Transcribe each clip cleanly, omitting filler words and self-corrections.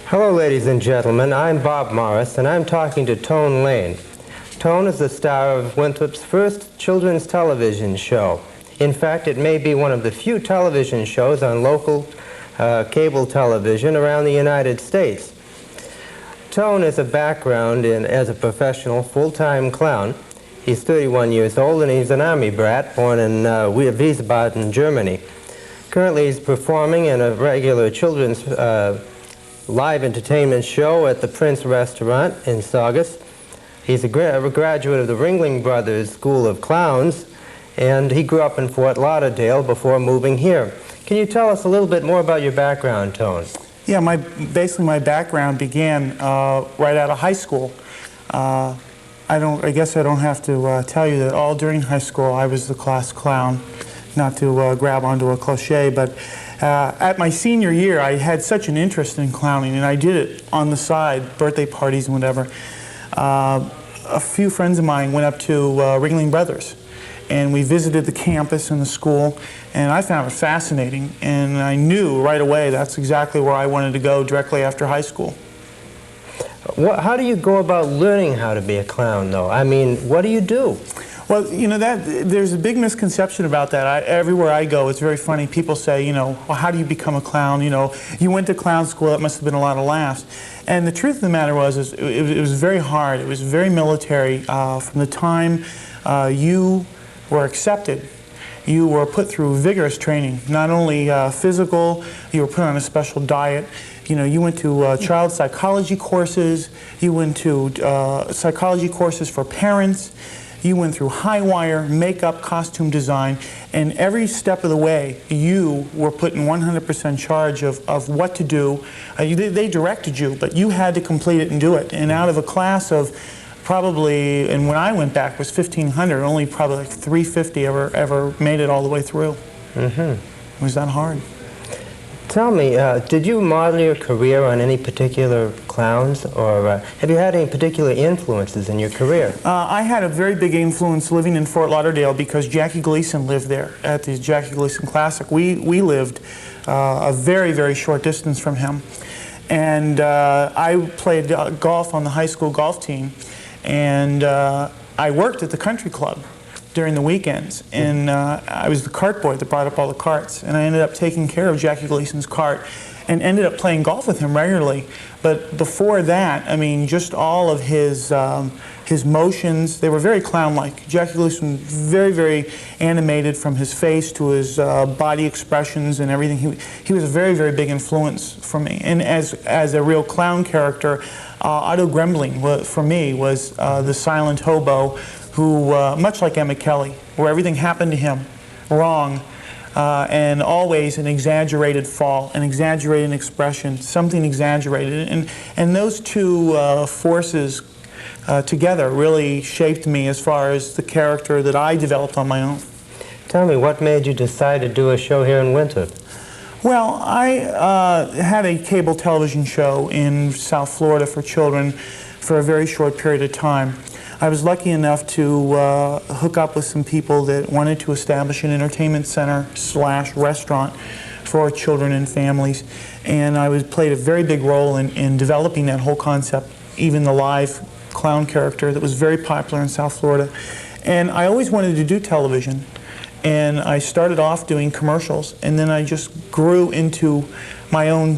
Hello, ladies and gentlemen. I'm Bob Morris, and I'm talking to Tone Lane. Tone is the star of Winthrop's first children's television show. In fact, it may be one of the few television shows on local cable television around the United States. Tone has a background as a professional full-time clown. He's 31 years old, and he's an Army brat born in Wiesbaden, Germany. Currently, he's performing in a regular children's live entertainment show at the Prince Restaurant in Saugus. He's a graduate of the Ringling Brothers School of Clowns, and he grew up in Fort Lauderdale before moving here. Can you tell us a little bit more about your background, Tone? Yeah, basically my background began right out of high school. I guess I don't have to tell you that all during high school I was the class clown, not to grab onto a cliche, but at my senior year I had such an interest in clowning, and I did it on the side, birthday parties and whatever. A few friends of mine went up to Ringling Brothers, and we visited the campus and the school, and I found it fascinating, and I knew right away that's exactly where I wanted to go directly after high school. How do you go about learning how to be a clown, though? I mean, what do you do? Well, you know, there's a big misconception about that. Everywhere I go, it's very funny. People say, you know, well, how do you become a clown? You know, you went to clown school, that must have been a lot of laughs. And the truth of the matter was, it was very hard. It was very military. From the time you were accepted, you were put through vigorous training, not only physical, you were put on a special diet. You know, you went to child psychology courses, you went to psychology courses for parents, you went through high wire, makeup, costume design, and every step of the way you were put in 100% charge of what to do. They directed you, but you had to complete it and do it. And out of a class of probably, and when I went back was 1,500, only probably like 350 ever made it all the way through. Mm-hmm. It was that hard. Tell me, did you model your career on any particular clowns, or have you had any particular influences in your career? I had a very big influence living in Fort Lauderdale because Jackie Gleason lived there at the Jackie Gleason Classic. We lived a very, very short distance from him. And I played golf on the high school golf team, and I worked at the country club during the weekends, and I was the cart boy that brought up all the carts, and I ended up taking care of Jackie Gleason's cart and ended up playing golf with him regularly. But before that, I mean, just all of his motions, they were very clown-like. Jackie Gleason, very, very animated from his face to his body expressions and everything. He was a very, very big influence for me. And as a real clown character, Otto Grembling, for me, was the silent hobo who, much like Emmett Kelly, where everything happened to him wrong, and always an exaggerated fall, an exaggerated expression, something exaggerated. And those two forces together really shaped me as far as the character that I developed on my own. Tell me, what made you decide to do a show here in Winthrop? Well, I had a cable television show in South Florida for children for a very short period of time. I was lucky enough to hook up with some people that wanted to establish an entertainment center / restaurant for children and families, and I played a very big role in developing that whole concept, even the live clown character that was very popular in South Florida. And I always wanted to do television, and I started off doing commercials, and then I just grew into my own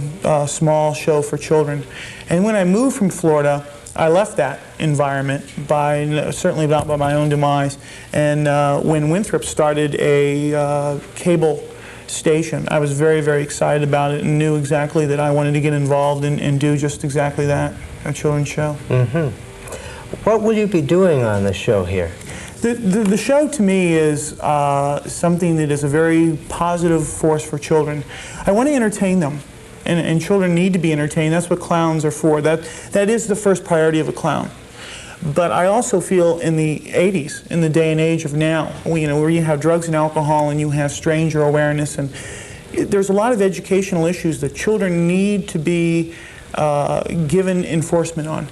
small show for children. And when I moved from Florida, I left that environment, certainly not by my own demise. And when Winthrop started a cable station, I was very, very excited about it and knew exactly that I wanted to get involved and do just exactly that, a children's show. Mm-hmm. What will you be doing on the show here? The show to me is something that is a very positive force for children. I want to entertain them. And children need to be entertained. That's what clowns are for. That is the first priority of a clown. But I also feel in the 80s, in the day and age of now, where you have drugs and alcohol and you have stranger awareness, and there's a lot of educational issues that children need to be given enforcement on.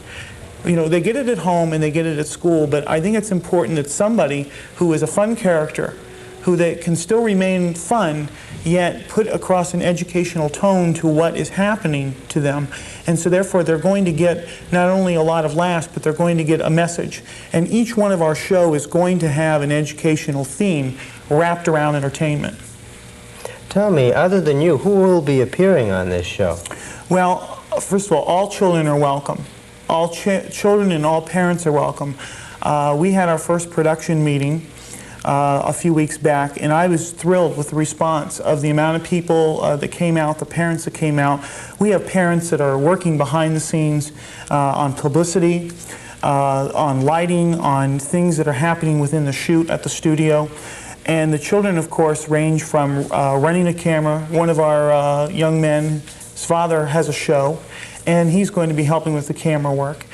You know, they get it at home and they get it at school, but I think it's important that somebody who is a fun character, who they can still remain fun, yet put across an educational tone to what is happening to them. And so therefore they're going to get not only a lot of laughs, but they're going to get a message. And each one of our show is going to have an educational theme wrapped around entertainment. Tell me, other than you, who will be appearing on this show? Well, first of all children are welcome. All children and all parents are welcome. We had our first production meeting a few weeks back, and I was thrilled with the response of the amount of people that came out, the parents that came out. We have parents that are working behind the scenes on publicity, on lighting, on things that are happening within the shoot at the studio. And the children, of course, range from running a camera. One of our young men, his father has a show, and he's going to be helping with the camera work.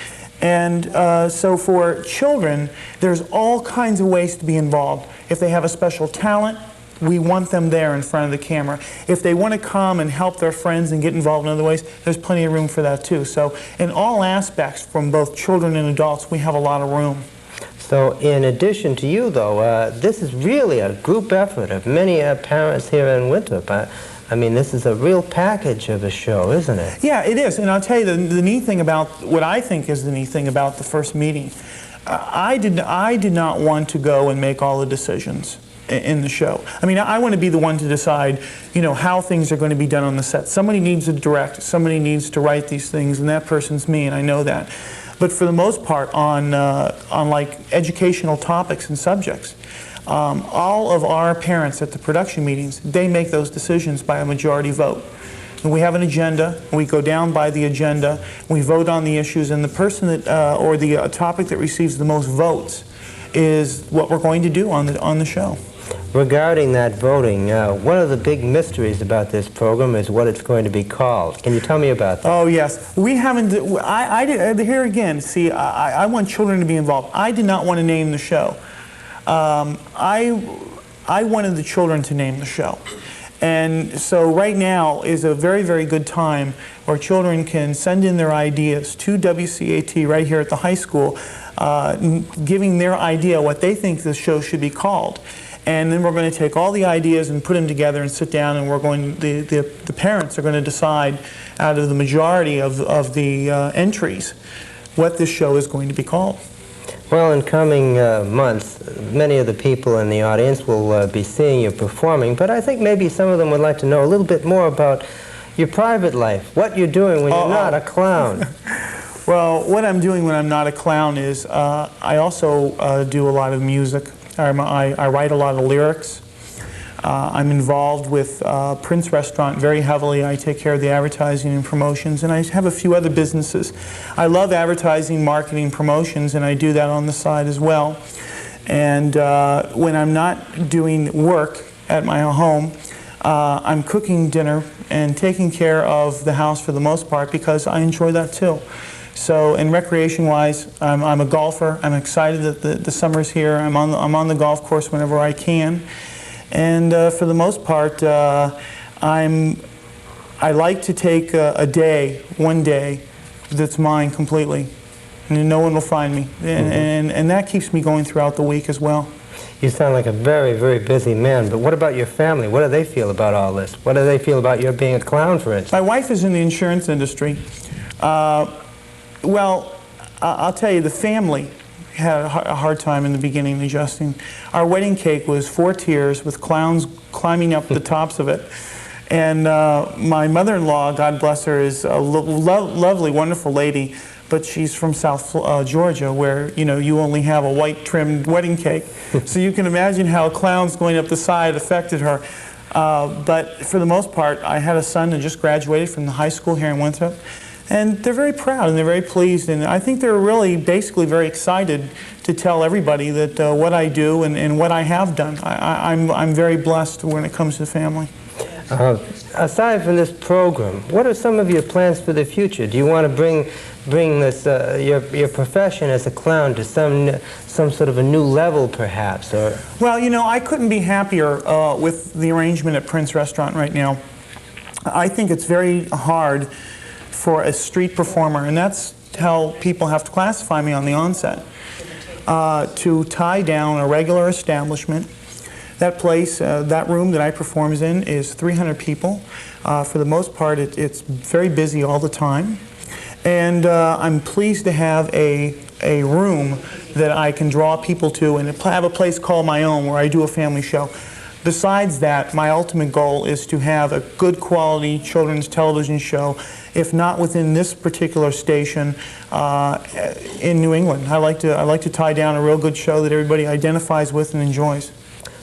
And so for children, there's all kinds of ways to be involved. If they have a special talent, we want them there in front of the camera. If they want to come and help their friends and get involved in other ways, there's plenty of room for that too. So in all aspects, from both children and adults, we have a lot of room. So in addition to you, though, this is really a group effort of many parents here in Winthrop. I mean, this is a real package of a show, isn't it? Yeah, it is. And I'll tell you the neat thing about, what I think is the neat thing about the first meeting, I did not want to go and make all the decisions in the show. I mean, I want to be the one to decide, you know, how things are going to be done on the set. Somebody needs to direct, somebody needs to write these things, and that person's me, and I know that. But for the most part, on like educational topics and subjects, all of our parents at the production meetings, they make those decisions by a majority vote. And we have an agenda, and we go down by the agenda, we vote on the issues, and the person that, or the topic that receives the most votes is what we're going to do on the show. Regarding that voting, one of the big mysteries about this program is what it's going to be called. Can you tell me about that? Oh, yes. We haven't, here again, see, I want children to be involved. I did not want to name the show. I wanted the children to name the show. And so right now is a very, very good time where children can send in their ideas to WCAT right here at the high school, giving their idea what they think the show should be called. And then we're going to take all the ideas and put them together and sit down, and we're going, the parents are going to decide out of the majority of the entries what this show is going to be called. Well, in coming months, many of the people in the audience will be seeing you performing, but I think maybe some of them would like to know a little bit more about your private life, what you're doing when you're not a clown. Well, what I'm doing when I'm not a clown is I also do a lot of music. I write a lot of lyrics. I'm involved with Prince Restaurant very heavily. I take care of the advertising and promotions, and I have a few other businesses. I love advertising, marketing, promotions, and I do that on the side as well. And when I'm not doing work at my home, I'm cooking dinner and taking care of the house for the most part, because I enjoy that too. So, and recreation-wise, I'm a golfer. I'm excited that the summer's here. I'm on the golf course whenever I can. And for the most part, I like to take one day that's mine completely, and no one will find me. And that keeps me going throughout the week as well. You sound like a very, very busy man, but what about your family? What do they feel about all this? What do they feel about your being a clown, for instance? My wife is in the insurance industry. Well, I'll tell you, the family had a hard time in the beginning adjusting. Our wedding cake was 4 tiers with clowns climbing up the tops of it. And my mother-in-law, God bless her, is a lovely, wonderful lady, but she's from South Georgia, where, you know, you only have a white trimmed wedding cake. So you can imagine how clowns going up the side affected her. But for the most part, I had a son that just graduated from the high school here in Winthrop. And they're very proud and they're very pleased, and I think they're really basically very excited to tell everybody that what I do and what I have done. I'm very blessed when it comes to family. Aside from this program, what are some of your plans for the future? Do you want to bring this your profession as a clown to some sort of a new level, perhaps? Or? Well, you know, I couldn't be happier with the arrangement at Prince Restaurant right now. I think it's very hard for a street performer, and that's how people have to classify me on the onset. To tie down a regular establishment. That place, that room that I perform in is 300 people. For the most part, it's very busy all the time. And I'm pleased to have a room that I can draw people to and have a place called my own where I do a family show. Besides that, my ultimate goal is to have a good quality children's television show, if not within this particular station, in New England. I like to tie down a real good show that everybody identifies with and enjoys.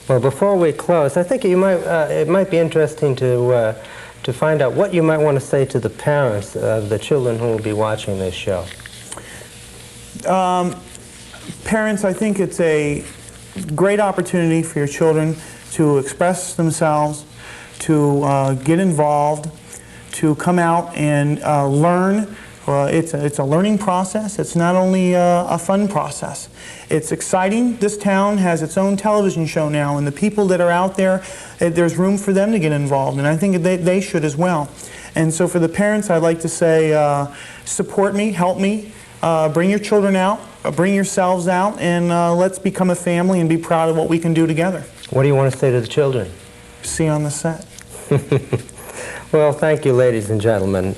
Well, before we close, I think it might be interesting to find out what you might want to say to the parents of the children who will be watching this show. Parents, I think it's a great opportunity for your children to express themselves, to get involved, to come out and learn. It's a learning process. It's not only a fun process. It's exciting. This town has its own television show now, and the people that are out there, there's room for them to get involved, and I think they should as well. And so for the parents, I'd like to say, support me, help me, bring your children out, bring yourselves out, and let's become a family and be proud of what we can do together. What do you want to say to the children? See you on the set. Well, thank you, ladies and gentlemen.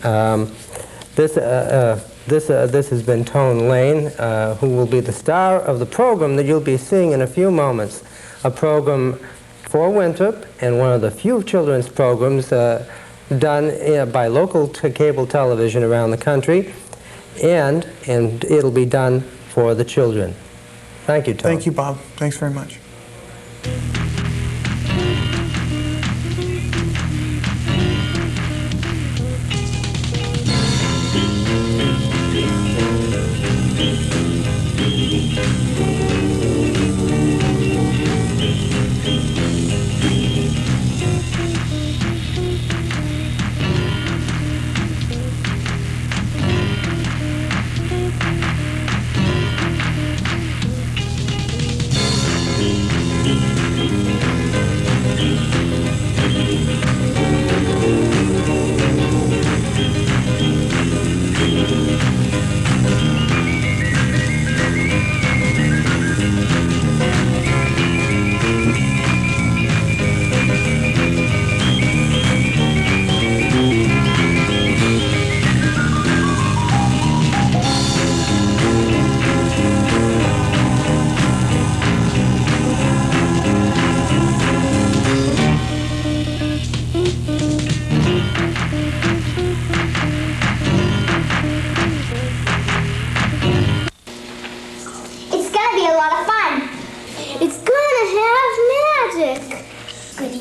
This has been Tone Lane, who will be the star of the program that you'll be seeing in a few moments, a program for Winthrop and one of the few children's programs done by local cable television around the country, and it'll be done for the children. Thank you, Tone. Thank you, Bob. Thanks very much.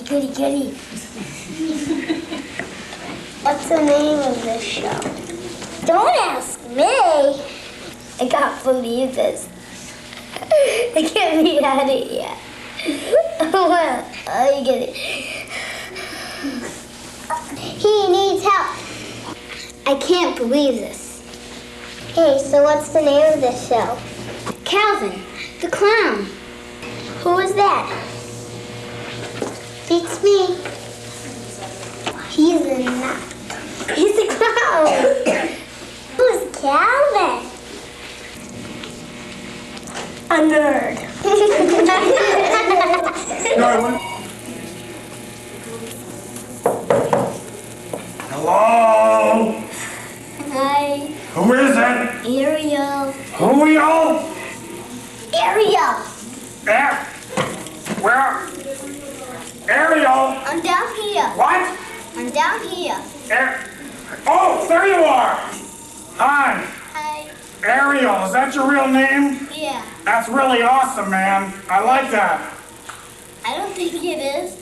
Goody. What's the name of this show? Don't ask me. I can't believe this. I can't be at it yet. Well, I get it. He needs help. I can't believe this. Hey, so what's the name of this show? Calvin, the clown. Who is that? It's me. He's a nut. He's a clown. Who's Calvin? A nerd. Hello? Hi. Who is it? Ariel. Who are you? Ariel. Where? Ariel? I'm down here. What? I'm down here. Oh, there you are. Hi. Hi. Ariel, is that your real name? Yeah. That's really awesome, man. I like that. I don't think it is.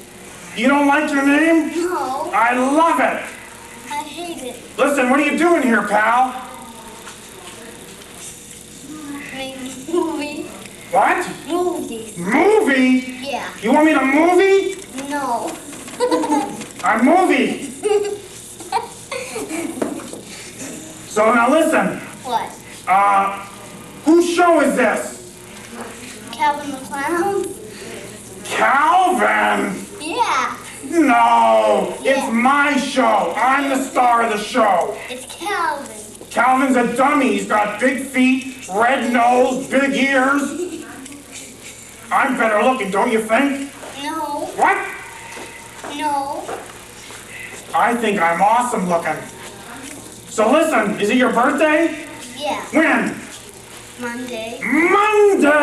You don't like your name? No. I love it. I hate it. Listen, what are you doing here, pal? Maybe movie. What? Movies. Movie? Yeah. You want me to movie? No. I'm movie. So now listen. What? Whose show is this? Calvin the Clown? Calvin? Yeah. No, Yeah. it's my show. I'm the star of the show. It's Calvin. Calvin's a dummy. He's got big feet, red nose, big ears. I'm better looking, don't you think? No. What? No. I think I'm awesome looking. So listen, is it your birthday? Yeah. When? Monday. Monday!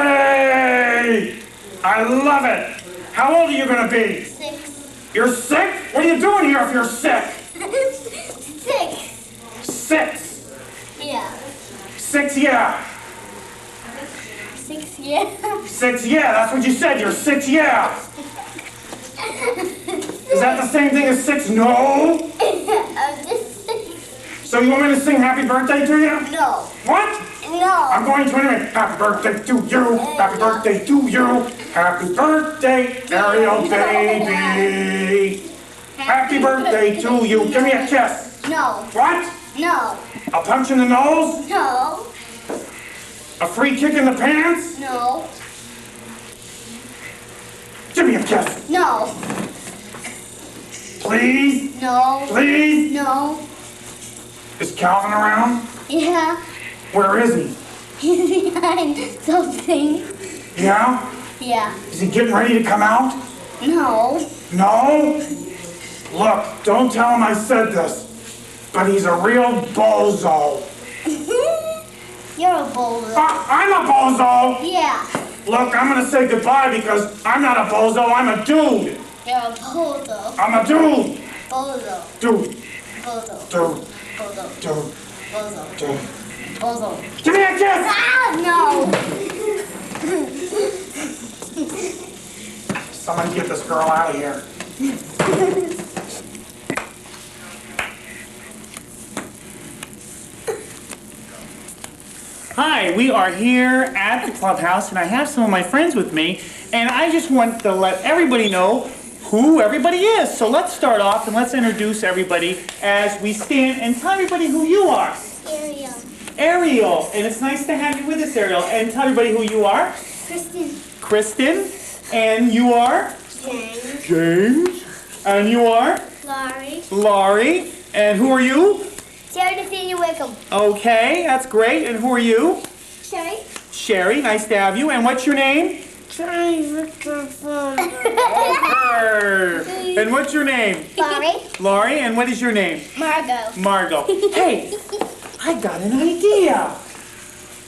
I love it. How old are you gonna be? 6. You're sick? What are you doing here if you're sick? 6. 6. Yeah. 6, yeah. 6, yeah. 6, yeah, that's what you said. You're 6, yeah. Is that the same thing as 6, no? I'm just 6. So you want me to sing happy birthday to you? No. What? No. I'm going to anyway. Happy birthday to you. Happy birthday to you. Happy birthday, Ariel baby. Happy birthday to you. Give me a kiss. No. What? No. A punch in the nose? No. A free kick in the pants? No. Give me a kiss. No. Please? No. Please? No. Is Calvin around? Yeah. Where is he? He's behind something. Yeah? Yeah. Is he getting ready to come out? No. No? Look, don't tell him I said this, but he's a real bozo. You're a boulder. I'm a bozo! Yeah. Look, I'm gonna say goodbye because I'm not a bozo, I'm a dude! You're a boulder. I'm a dude! Boulder. Dude, Boulder. dude, Boulder. dude, Boulder. dude. Boulder. Give me a kiss! Ah, no. Somebody get this girl out of here. Hi, we are here at the Clubhouse, and I have some of my friends with me, and I just want to let everybody know who everybody is. So let's start off and let's introduce everybody as we stand and tell everybody who you are. Ariel. Ariel, and it's nice to have you with us, Ariel. And tell everybody who you are. Kristen. Kristen, and you are? James. James, and you are? Laurie. Laurie, and who are you? Sarah Nathaniel Wickham. Okay, that's great, and who are you? Sherry. Sherry, nice to have you, and what's your name? And what's your name? Laurie. Laurie, and what is your name? Margot. Margot. Hey, I got an idea.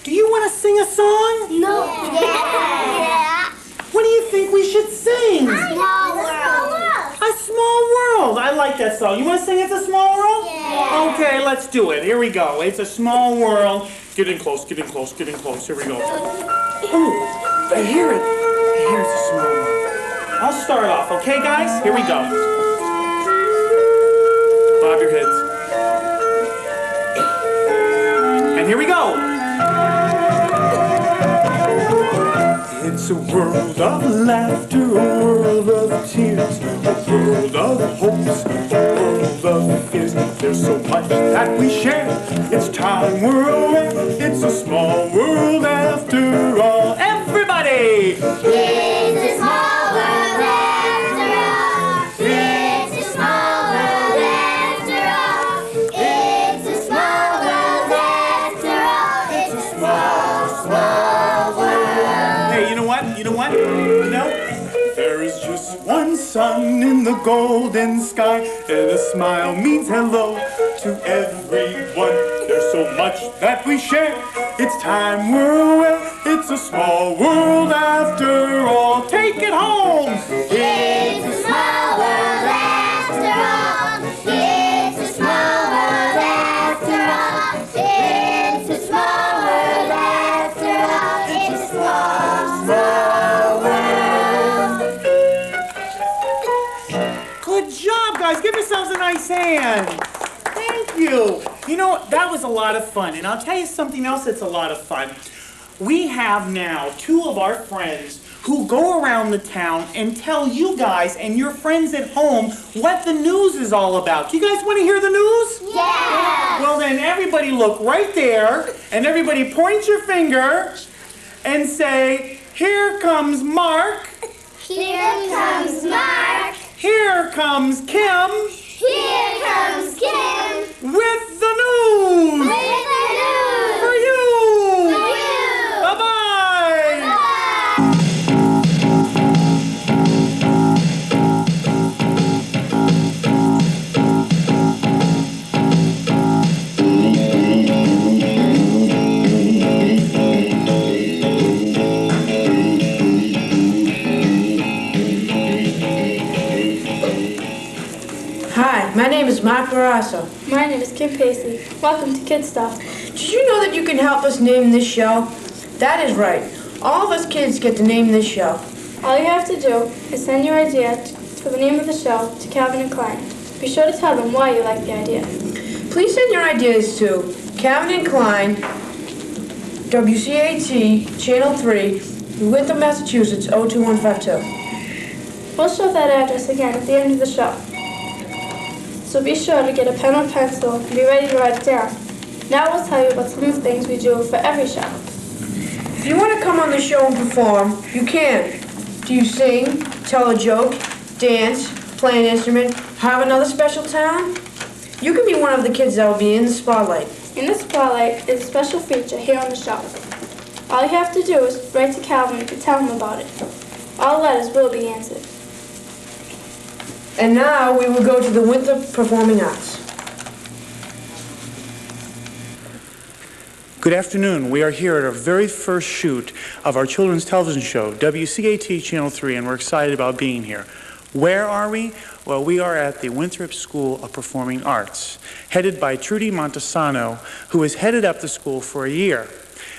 Do you want to sing a song? No. Yeah. What do you think we should sing? Small world. A Small World. I like that song. You want to sing It's a Small World? Yeah. Okay, let's do it. Here we go. It's a small world. Get in close, get in close, get in close. Here we go. Oh, I hear it. I hear it's a small world. I'll start off, okay, guys? Here we go. Bob your heads. And here we go. It's a world of laughter, a world of tears, a world of hopes, a world of fears. There's so much that we share. It's time we're aware. It's a small world after all. Everybody! It's a small world after all. It's a small world after all. It's a small world after all. It's a small, small world. Hey, you know what? You know what? You know? There is just one sun in the golden sky, and a smile means hello to everyone. There's so much that we share. It's time we're aware. It's a small world after all. Take it home. It's a small world after all. It's a small world after all. It's a small world after all. It's a small, small world. Good job, guys. Give yourselves a nice hand. Thank you. You know, that was a lot of fun. And I'll tell you something else that's a lot of fun. We have now 2 of our friends who go around the town and tell you guys and your friends at home what the news is all about. Do you guys want to hear the news? Yeah. Well, then everybody look right there, and everybody point your finger and say, "Here comes Mark. Here comes Mark. Here comes Kim Here comes Kim. with the news." With the My name is Mark Barrasso. My name is Kim Pacey. Welcome to Kid Stuff. Did you know that you can help us name this show? That is right. All of us kids get to name this show. All you have to do is send your idea for the name of the show to Calvin and Klein. Be sure to tell them why you like the idea. Please send your ideas to Calvin and Klein, WCAT, Channel 3, Winthrop, Massachusetts, 02152. We'll show that address again at the end of the show. So be sure to get a pen or pencil and be ready to write it down. Now we'll tell you about some of the things we do for every show. If you want to come on the show and perform, you can. Do you sing, tell a joke, dance, play an instrument, have another special talent? You can be one of the kids that will be in the spotlight. In the spotlight is a special feature here on the show. All you have to do is write to Calvin to tell him about it. All letters will be answered. And now we will go to the Winthrop Performing Arts. Good afternoon. We are here at our very first shoot of our children's television show, WCAT Channel 3, and we're excited about being here. Where are we? Well, we are at the Winthrop School of Performing Arts, headed by Trudy Montesano, who has headed up the school for a year.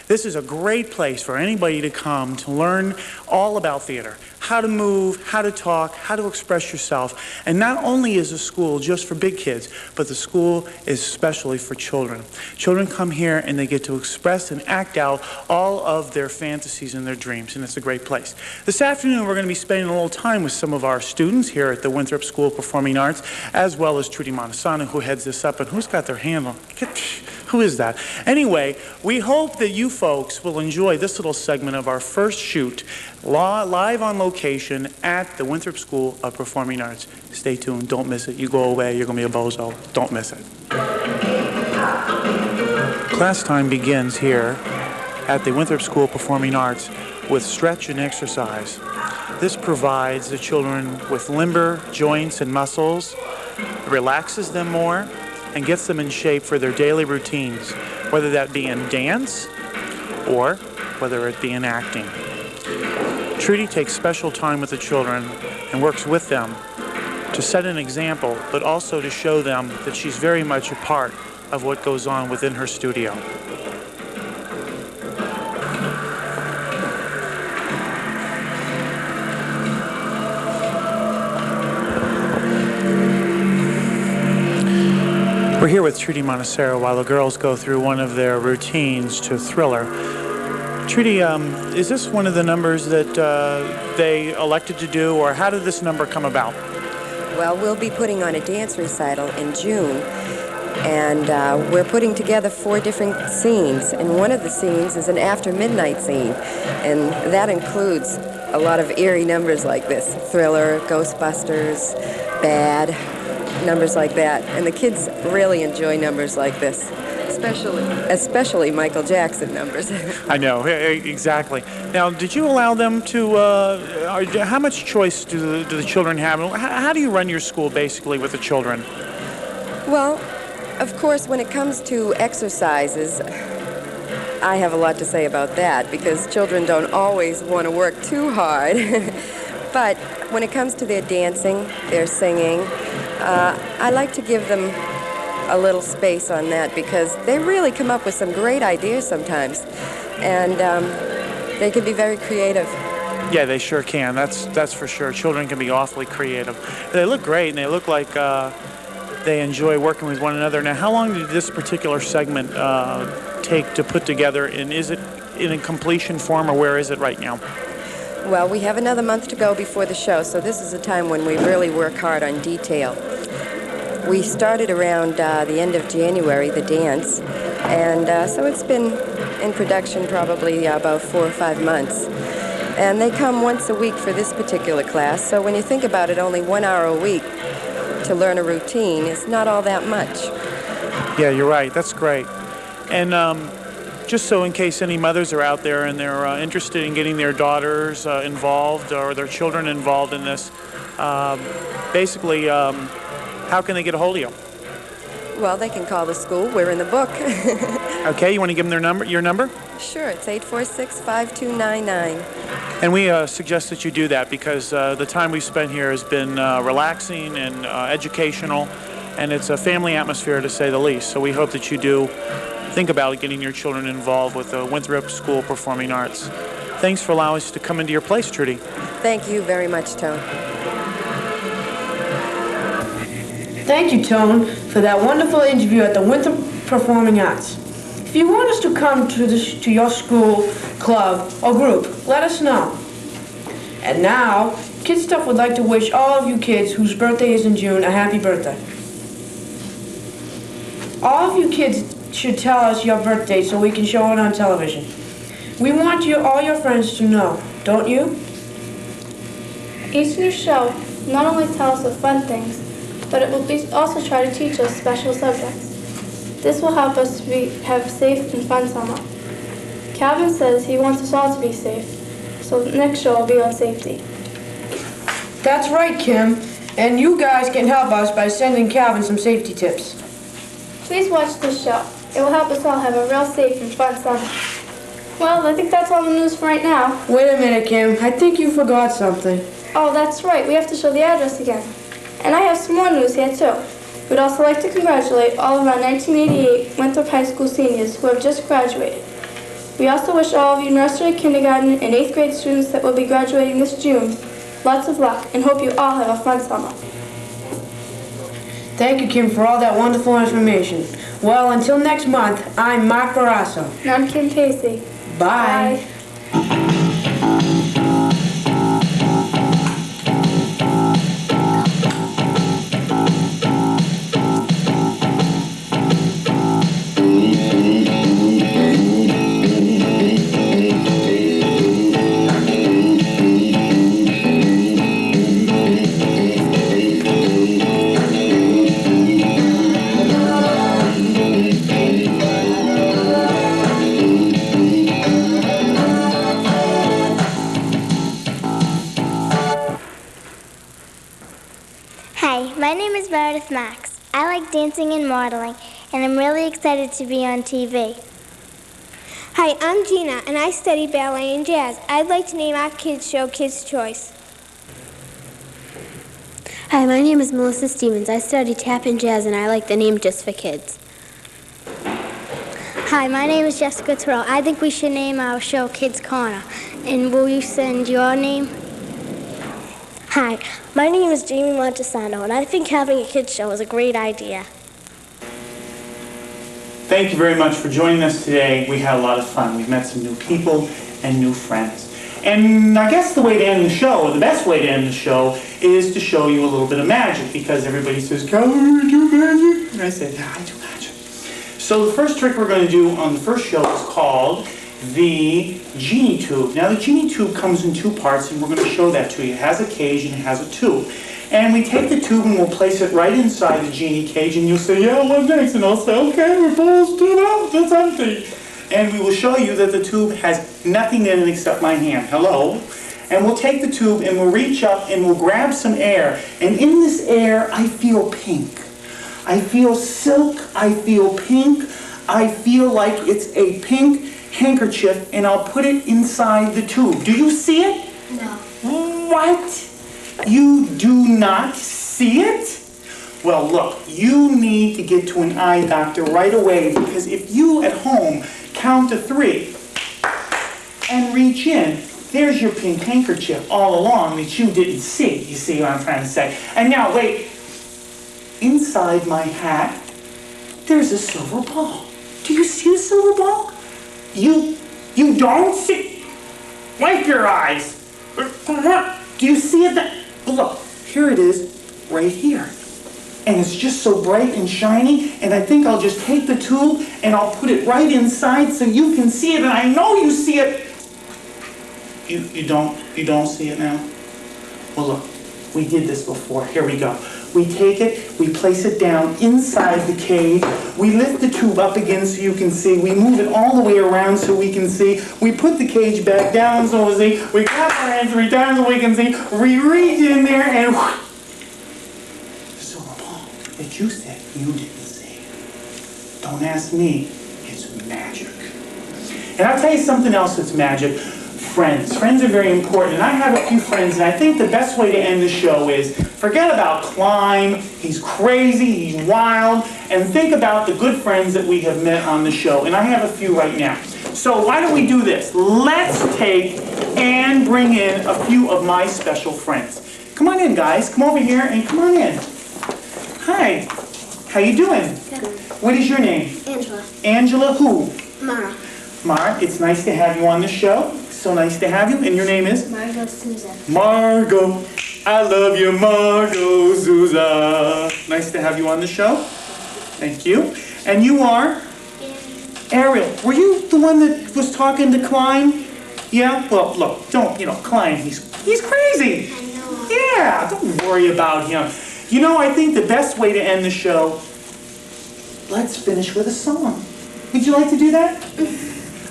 This is a great place for anybody to come to learn all about theater, how to move, how to talk, how to express yourself. And not only is the school just for big kids, but the school is especially for children. Children come here and they get to express and act out all of their fantasies and their dreams, and it's a great place. This afternoon, we're going to be spending a little time with some of our students here at the Winthrop School of Performing Arts, as well as Trudy Montesano, who heads this up, and who's got their hand on? Who is that? Anyway, we hope that you folks will enjoy this little segment of our first shoot live on location at the Winthrop School of Performing Arts. Stay tuned. Don't miss it. You go away, you're going to be a bozo. Don't miss it. Class time begins here at the Winthrop School of Performing Arts with stretch and exercise. This provides the children with limber joints and muscles, relaxes them more, and gets them in shape for their daily routines, whether that be in dance or whether it be in acting. Trudy takes special time with the children and works with them to set an example, but also to show them that she's very much a part of what goes on within her studio. We're here with Trudy Montesano while the girls go through one of their routines to Thriller. Trudy, is this one of the numbers that they elected to do, or how did this number come about? Well, we'll be putting on a dance recital in June, and we're putting together 4 different scenes, and one of the scenes is an after midnight scene, and that includes a lot of eerie numbers like this: Thriller, Ghostbusters, Bad, numbers like that. And the kids really enjoy numbers like this, especially Michael Jackson numbers. I know, exactly. Now, did you allow them to, how much choice do the children have? How do you run your school, basically, with the children? Well, of course, when it comes to exercises, I have a lot to say about that, because children don't always want to work too hard. But when it comes to their dancing, their singing, I like to give them a little space on that, because they really come up with some great ideas sometimes, and they can be very creative. Yeah, they sure can. That's for sure. Children can be awfully creative. They look great, and they look like they enjoy working with one another. Now, how long did this particular segment take to put together, and is it in a completion form, or where is it right now? Well, we have another month to go before the show, so this is a time when we really work hard on detail. We started around the end of January, the dance, and so it's been in production probably about 4 or 5 months. And they come once a week for this particular class, so when you think about it, only 1 hour a week to learn a routine is not all that much. Yeah, you're right. That's great. And just so in case any mothers are out there and they're interested in getting their daughters involved or their children involved in this, basically, how can they get a hold of you? Well, they can call the school. We're in the book. Okay, you want to give them your number? Sure, it's 846-5299. And we suggest that you do that, because the time we've spent here has been relaxing and educational, and it's a family atmosphere to say the least. So we hope that you do think about getting your children involved with the Winthrop School Performing Arts. Thanks for allowing us to come into your place, Trudy. Thank you very much, Tone. Thank you, Tone, for that wonderful interview at the Winthrop Performing Arts. If you want us to come to your school, club, or group, let us know. And now, Kid Stuff would like to wish all of you kids whose birthday is in June a happy birthday. All of you kids should tell us your birthday so we can show it on television. We want all your friends to know, don't you? Each new show not only tells us of fun things, but it will also try to teach us special subjects. This will help us have safe and fun summer. Calvin says he wants us all to be safe, so the next show will be on safety. That's right, Kim. And you guys can help us by sending Calvin some safety tips. Please watch this show. It will help us all have a real safe and fun summer. Well, I think that's all the news for right now. Wait a minute, Kim. I think you forgot something. Oh, that's right. We have to show the address again. And I have some more news here, too. We'd also like to congratulate all of our 1988 Winthrop High School seniors who have just graduated. We also wish all of you nursery, kindergarten, and 8th grade students that will be graduating this June lots of luck and hope you all have a fun summer. Thank you, Kim, for all that wonderful information. Well, until next month, I'm Mark Barrasso. And I'm Kim Pacey. Bye. Max. I like dancing and modeling, and I'm really excited to be on TV. Hi, I'm Gina, and I study ballet and jazz. I'd like to name our kids' show Kids' Choice. Hi, my name is Melissa Stevens. I study tap and jazz, and I like the name Just for Kids. Hi, my name is Jessica Terrell. I think we should name our show Kids Corner. And will you send your name? Hi, my name is Jamie Montesano, and I think having a kids show is a great idea. Thank you very much for joining us today. We had a lot of fun. We've met some new people and new friends. And I guess the way to end the show, or the best way to end the show, is to show you a little bit of magic, because everybody says, "Can you do magic?" And I said, "Yeah, I do magic." So the first trick we're going to do on the first show is called the genie tube. Now the genie tube comes in two parts, and we're going to show that to you. It has a cage and it has a tube. And we take the tube and we'll place it right inside the genie cage, and you'll say, "Yeah, what next?" And I'll say, "Okay, we pull this tube out, it's empty." And we will show you that the tube has nothing in it except my hand. Hello? And we'll take the tube and we'll reach up and we'll grab some air. And in this air, I feel pink. I feel silk, I feel pink, I feel like it's a pink handkerchief, and I'll put it inside the tube. Do you see it? No. What? You do not see it? Well, look, you need to get to an eye doctor right away, because if you at home count to 3 and reach in, there's your pink handkerchief all along that you didn't see. You see what I'm trying to say? And now, wait. Inside my hat, there's a silver ball. Do you see the silver ball? You don't see? Wipe your eyes. Do you see it? Look, here it is, right here. And it's just so bright and shiny, and I think I'll just take the tube and I'll put it right inside so you can see it, and I know you see it. You don't see it now? Well, look, we did this before. Here we go. We take it, we place it down inside the cage, we lift the tube up again so you can see, we move it all the way around so we can see, we put the cage back down so we see, we clap our hands 3 times so we can see, we reach in there and whoosh, the silver ball that you said you didn't see. Don't ask me, it's magic. And I'll tell you something else that's magic. friends. Friends are very important, and I have a few friends, and I think the best way to end the show is forget about Climb, he's crazy, he's wild, and think about the good friends that we have met on the show, and I have a few right now. So why don't we do this? Let's take and bring in a few of my special friends. Come on in, guys. Come over here and come on in. Hi. How you doing? Good. What is your name? Angela. Angela who? Mara. Mara, it's nice to have you on the show. So nice to have you. And your name is? Margot Souza. Margot. I love you, Margot Souza. Nice to have you on the show. Thank you. And you are? Ariel. Were you the one that was talking to Klein? Yeah? Well, look, don't, Klein, he's crazy. I know. Yeah, don't worry about him. You know, I think the best way to end the show, let's finish with a song. Would you like to do that?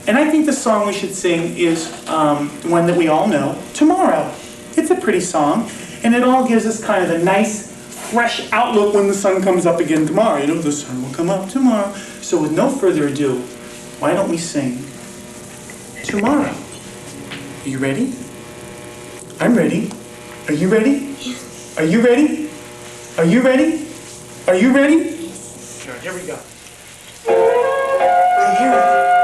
And I think the song we should sing is one that we all know, Tomorrow. It's a pretty song, and it all gives us kind of a nice, fresh outlook when the sun comes up again tomorrow. You know, the sun will come up tomorrow. So with no further ado, why don't we sing Tomorrow? Are you ready? I'm ready. Are you ready? Are you ready? Are you ready? Are you ready? Yes. Sure, here we go. I hear it.